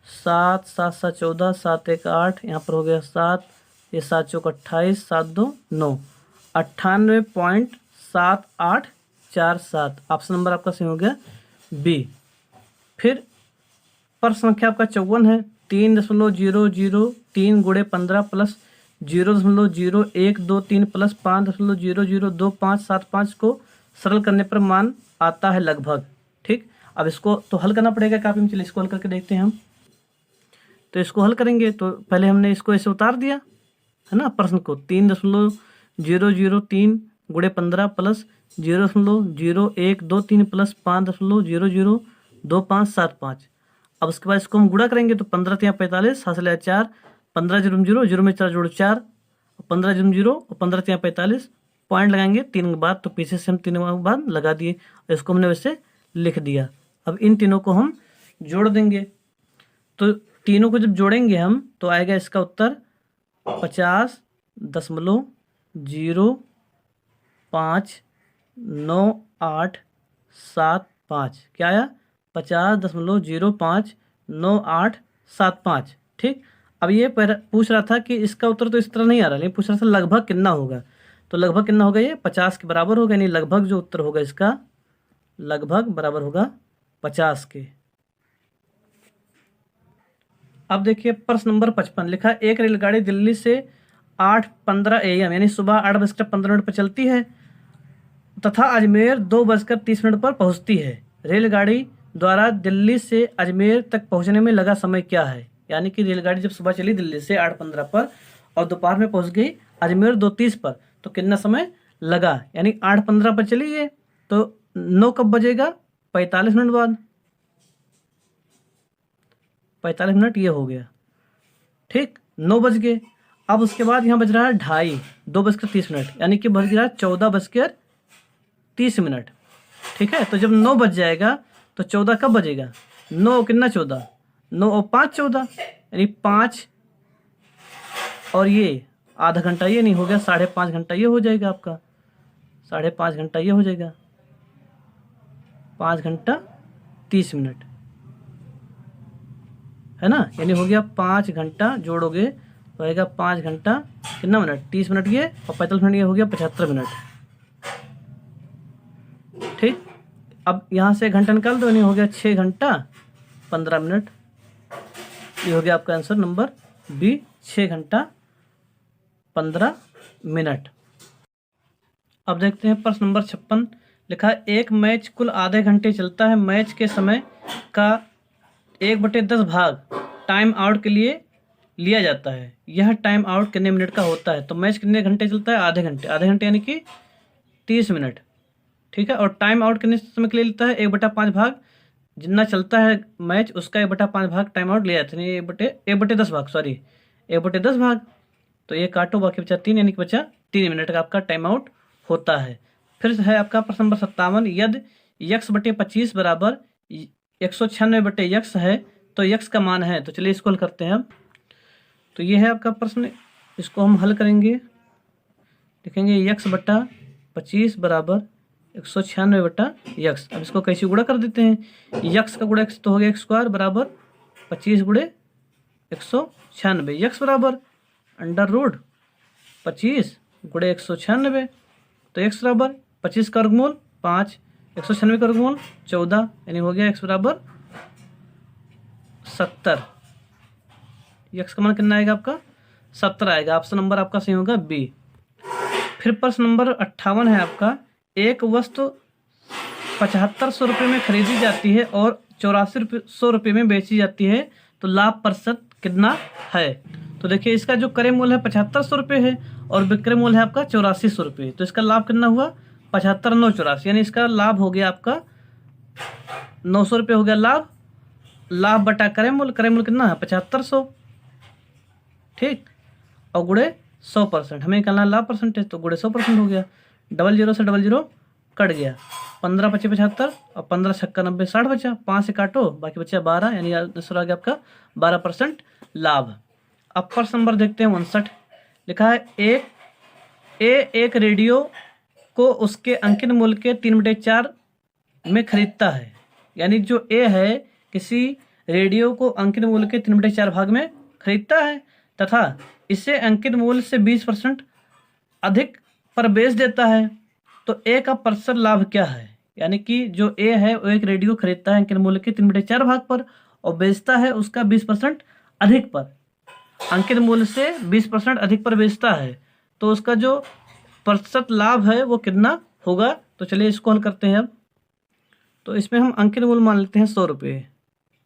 7 7 7 14 7 1 8, यहाँ पर हो गया 7, ये 7 चौक 28, 7 2 9, 98.7847। ऑप्शन नंबर आपका सही हो गया बी। फिर प्रश्न संख्या आपका 54 है। 3.003 गुणे 15 प्लस 0.0123 प्लस 5.002575 को सरल करने पर मान आता है लगभग। ठीक, अब इसको तो हल करना पड़ेगा काफी में। चलिए इसको हल करके देखते हैं हम। तो इसको हल करेंगे तो पहले हमने इसको ऐसे उतार दिया है ना प्रश्न को। 3.003 गुणे 15 प्लस 0.0123 प्लस 5.002575। अब उसके बाद इसको हम गुणा करेंगे, तो 15 3 45, 7 से 4, 15 0 0 0 में 4 जोड़ो 4, 15 0 0 और 15 3 45, पॉइंट लगाएंगे 3 के बाद, तो पीछे से हम 3 के बाद लगा दिए, इसको हमने वैसे लिख दिया। अब इन तीनों को हम जोड़ देंगे, तो तीनों को जब जोड़ेंगे हम तो आएगा इसका उत्तर 50.059875। क्या आया 50.059875। ठीक, अब ये पूछ रहा था कि इसका उत्तर तो इस तरह नहीं आ रहा, लेकिन पूछ रहा था लगभग कितना होगा। तो लगभग कितना होगा, ये 50 के बराबर होगा। यानी लगभग जो उत्तर होगा इसका लगभग बराबर होगा 50 के। अब देखिए प्रश्न नंबर 55 लिखा, एक रेलगाड़ी दिल्ली से 8:15 AM यानी सुबह 8:15 पर चलती है तथा अजमेर 2:30 पर पहुंचती है। रेलगाड़ी द्वारा दिल्ली से अजमेर तक पहुंचने में लगा समय क्या है। यानी कि रेलगाड़ी जब सुबह चली दिल्ली से 8:15 पर और दोपहर में पहुंच गई अजमेर 2:30 पर, तो कितना समय लगा। यानी 8:15 पर चली है तो 9 कब बजेगा, 45 मिनट बाद। 45 मिनट ये हो गया। ठीक, 9 बज गए। अब उसके बाद यहाँ बज रहा है 2:30, 2:30, यानी कि बज रहा है 14:30। ठीक है, तो जब 9 बज जाएगा तो 14 कब बजेगा? 9 कितना 14, 9 और 5 14, यानी 5 और ये आधा घंटा ये नहीं हो गया, 5.5 घंटा ये हो जाएगा आपका, 5.5 घंटा ये हो जाएगा, 5 घंटा 30 मिनट, है ना। यानी हो गया 5 घंटा जोड़ोगे तो आएगा 5 घंटा कितना मिनट, 30 मिनट ये, और 45 मिनट ये हो गया 75 मिनट। ठीक, अब यहाँ से घंटा निकाल दो, नहीं हो गया 6 घंटा 15 मिनट। ये हो गया आपका आंसर नंबर बी, 6 घंटा 15 मिनट। अब देखते हैं प्रश्न नंबर 56। लिखा है एक मैच कुल आधे घंटे चलता है, मैच के समय का 1/10 भाग टाइम आउट के लिए लिया जाता है, यह टाइम आउट कितने मिनट का होता है? तो मैच कितने घंटे चलता है? आधे घंटे, आधे घंटे यानी कि 30 मिनट। ठीक है, और टाइम आउट कितने समय के लिए लेता है? 1/5 भाग, जितना चलता है मैच उसका 1/5 भाग टाइम आउट लिया जाता है, 1/10 भाग, सॉरी 1/10 भाग। तो ये काटो, बाकी बचा 3, यानी कि बचा 3 मिनट का आपका टाइम आउट होता है। फिर है आपका प्रश्न नंबर 57। यदि x/25 बराबर 196/x है तो x का मान है, तो चलिए इसको हल करते हैं अब। तो ये है आपका प्रश्न, इसको हम हल करेंगे, लिखेंगे x/25 बराबर 196/x। अब इसको कैसे गुणा कर देते हैं, x का गुणा x तो हो गया x² बराबर 25 गुणे 196, x बराबर √25 गुणे 196, तो x बराबर 25 का वर्गमूल 5, 196 का वर्गमूल 14, यानी हो गया x बराबर 70। x का मान कितना आएगा आपका? 70 आएगा। ऑप्शन नंबर आपका सही होगा बी। फिर प्रश्न नंबर 58 है आपका, एक वस्तु 7500 रुपये में खरीदी जाती है और 8400 रुपये में बेची जाती है, तो लाभ प्रतिशत कितना है? तो देखिए इसका जो क्रय मूल्य है 7500 रुपये है और विक्रय मूल्य है आपका 8400 रुपये, तो इसका लाभ कितना हुआ? 75 9 84, यानी इसका लाभ हो गया आपका 900 रुपये हो गया लाभ, लाभ बटा क्रय मूल्य कितना है? 7500। ठीक, और गुणे 100%, हमें निकालना लाभ परसेंटेज, तो गुणे 100% हो गया। 00 से 00 कट गया, 15 25 75 और 15 छक्का 90 60 बचा, 5 से काटो बाकी बचा 12, यानी आंसर आ गया आपका 12% लाभ। अब प्रश्न नंबर देखते हैं 59। लिखा है एक रेडियो को उसके अंकित मूल्य के 3/4 में खरीदता है, यानी जो ए है किसी रेडियो को अंकित मूल्य के 3/4 भाग में खरीदता है तथा इसे अंकित मूल्य से 20% अधिक पर बेच देता है, तो ए का प्रतिशत लाभ क्या है? यानी कि जो ए है वो एक रेडियो खरीदता है अंकित मूल्य के 3/4 भाग पर और बेचता है उसका 20% अधिक पर, अंकित मूल्य से 20% अधिक पर बेचता है, तो उसका जो प्रतिशत लाभ है वो कितना होगा? तो चलिए इसको हल करते हैं अब। तो इसमें हम अंकित मूल्य मान लेते हैं 100 रुपये,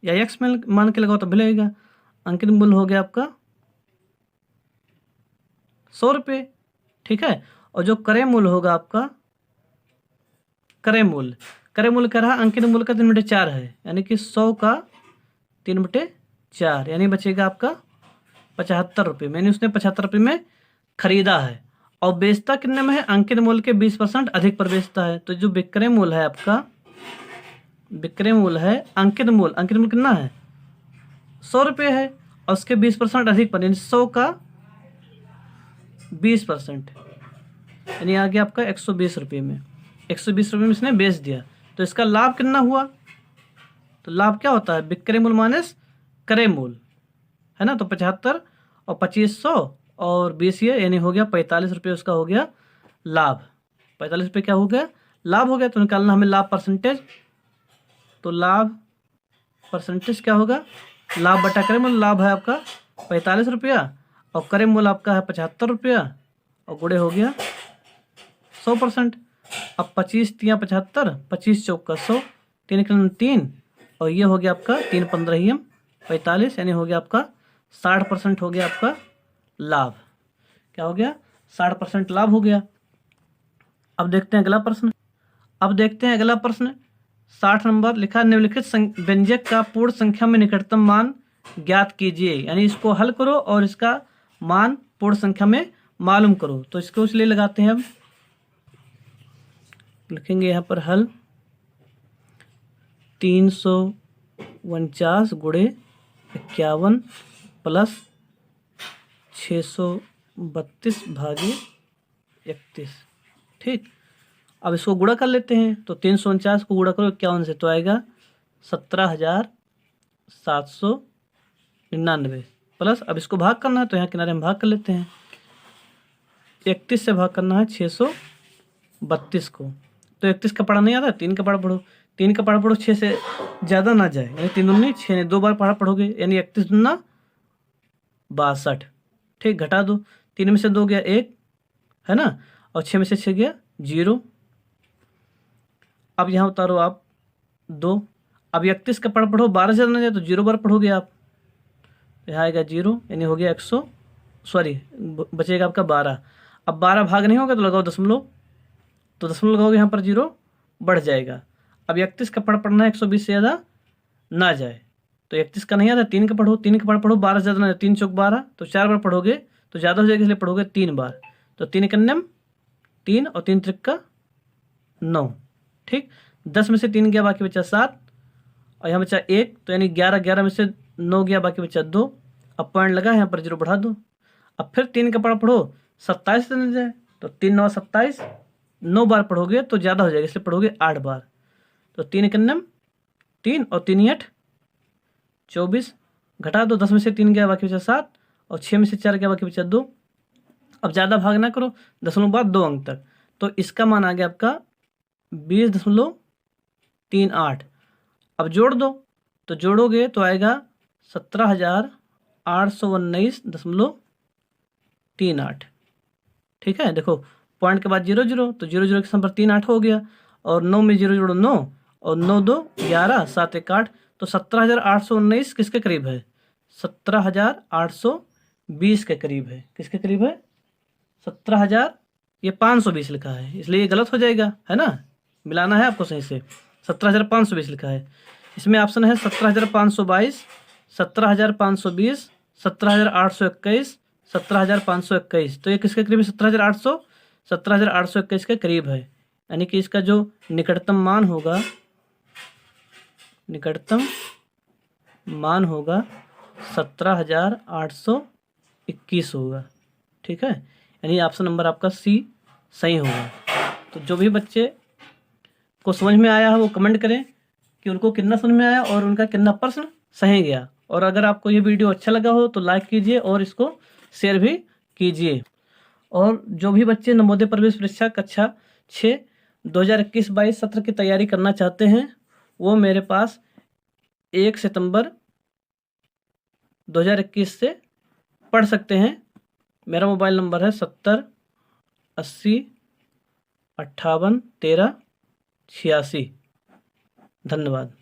या x में मान के लगाओ तो मिलेगा। अंकित मूल्य हो गया आपका 100 रुपये, ठीक है। और जो क्रय मूल्य होगा आपका, क्रय मूल्य कह रहा अंकित मूल्य का 3/4 है, यानी कि 100 का 3/4, यानी बचेगा आपका 75 रुपये में, यानी उसने 75 रुपये में खरीदा है और बेचता कितने में है? अंकित मूल्य के 20% अधिक पर बेचता है, तो जो विक्रय मूल्य है आपका, विक्रय मूल्य है अंकित मूल्य कितना है? 100 रुपये है और उसके 20% अधिक पर, यानी 100 का 20%, यानी आ गया आपका 120 रुपये में, 120 रुपये में इसने बेच दिया, तो इसका लाभ कितना हुआ? तो लाभ क्या होता है? विक्रय मूल्य माइनस क्रय मूल्य, है ना। तो 75 और 2500 और 20 ये, यानी हो गया 45 रुपये उसका हो गया लाभ। 45 रुपये क्या हो गया? लाभ हो गया। तो निकालना हमें लाभ परसेंटेज, तो लाभ परसेंटेज क्या होगा? लाभ बटा क्रय मूल्य, लाभ है आपका 45 रुपया और क्रय मूल्य आपका है 75 रुपया और गुणे हो गया 100%। अब 25 3 75, 25 चौका 100, 3 3 और ये हो गया आपका 3 15 45, यानी हो गया आपका 60% हो गया आपका लाभ। क्या हो गया? 60% लाभ हो गया। अब देखते हैं अगला प्रश्न। 60 नंबर लिखा, निम्नलिखित व्यंजक का पूर्ण संख्या में निकटतम मान ज्ञात कीजिए, यानी इसको हल करो और इसका मान पूर्ण संख्या में मालूम करो। तो इसको इसलिए लगाते हैं, अब लिखेंगे यहाँ पर हल। 349 गुणे 51 प्लस 632 भागे 31। ठीक, अब इसको गुणा कर लेते हैं। तो 349 को गुणा करो 51 से तो आएगा 17,799 प्लस, अब इसको भाग करना है तो यहाँ किनारे में भाग कर लेते हैं। 31 से भाग करना है 632 को, तो 31 का पढ़ा नहीं आता, 3 का पढ़ा पढ़ो। 3 का पढ़ा पढ़ो 6 से ज़्यादा ना जाए, यानी 3 दूनी 6 ने 2 बार पढ़ा पढ़ोगे, यानी 31 दूना 62। ठीक, घटा दो, 3 में से 2 गया 1 है ना, और 6 में से 6 गया 0। अब यहाँ उतारो आप 2। अब 31 का पढ़ पढ़ो 12 से ज़्यादा ना जाए तो 0 बार पढ़ोगे आप, यहाँ आएगा 0, यानी हो गया 100, सॉरी बचेगा आपका 12। अब 12 भाग नहीं होगा तो लगाओ दशमलव, तो दशमलव लगाओगे यहाँ पर 0 बढ़ जाएगा। अब 31 का पढ़ना है 120 से ज़्यादा ना जाए, तो 31 का नहीं आता, 3 का पढ़ो। 3 का पढ़ो 12 से ज़्यादा ना जाए, 3 चौक 12, तो 4 बार पढ़ोगे तो ज़्यादा हो जाएगा, इसलिए पढ़ोगे 3 बार। तो 3 कन्यम 3 और 3 त्रिक्का 9। ठीक, 10 में से 3 गया, बाकी बचा 7, और यहाँ बचा 1, तो यानी 11, 11 में से 9 गया, बाकी बचा 2। अब पॉइंट लगा, यहाँ पर 0 बढ़ा दो। अब फिर 3 का पढ़ो 27 से न जाए, तो 3 9 27, 9 बार पढ़ोगे तो ज़्यादा हो जाएगा, इसलिए पढ़ोगे 8 बार। तो 3 कन्यम 3 और 3 8 24, घटा दो, 10 में से 3 गया, बाकी बचा 7, और 6 में से 4 गया, बाकी बचा 2। अब ज़्यादा भाग ना करो, दशमलव बाद 2 अंक तक, तो इसका मान आ गया आपका 20.38। अब जोड़ दो, तो जोड़ोगे तो आएगा 17,819.38। ठीक है, देखो पॉइंट के बाद 0 0, तो 0 0 के स्थान पर 3 8 हो गया, और 9 में 0 जोड़ो 9, और 9 2 11, 7 1 8, तो 17,819 किसके करीब है? 17,820 के करीब है। किसके करीब है? 17,000, ये 520 लिखा है, इसलिए ये गलत हो जाएगा, है ना, मिलाना है आपको सही से। 17,520 लिखा है, इसमें ऑप्शन है 17,522, 17,520, 17,821, 17,521। तो ये किसके करीब है? 17,800, 17,821 के करीब है, यानी कि इसका जो निकटतम मान होगा, निकटतम मान होगा 17,821 होगा। ठीक है, यानी ऑप्शन नंबर आपका सी सही होगा। तो जो भी बच्चे को समझ में आया है वो कमेंट करें कि उनको कितना समझ में आया और उनका कितना प्रश्न सही गया। और अगर आपको ये वीडियो अच्छा लगा हो तो लाइक कीजिए और इसको शेयर भी कीजिए। और जो भी बच्चे नवोदय प्रवेश परीक्षा कक्षा 6 2021-22 सत्र की तैयारी करना चाहते हैं वो मेरे पास 1 सितंबर 2021 से पढ़ सकते हैं। मेरा मोबाइल नंबर है 70 80 58 13 86। धन्यवाद।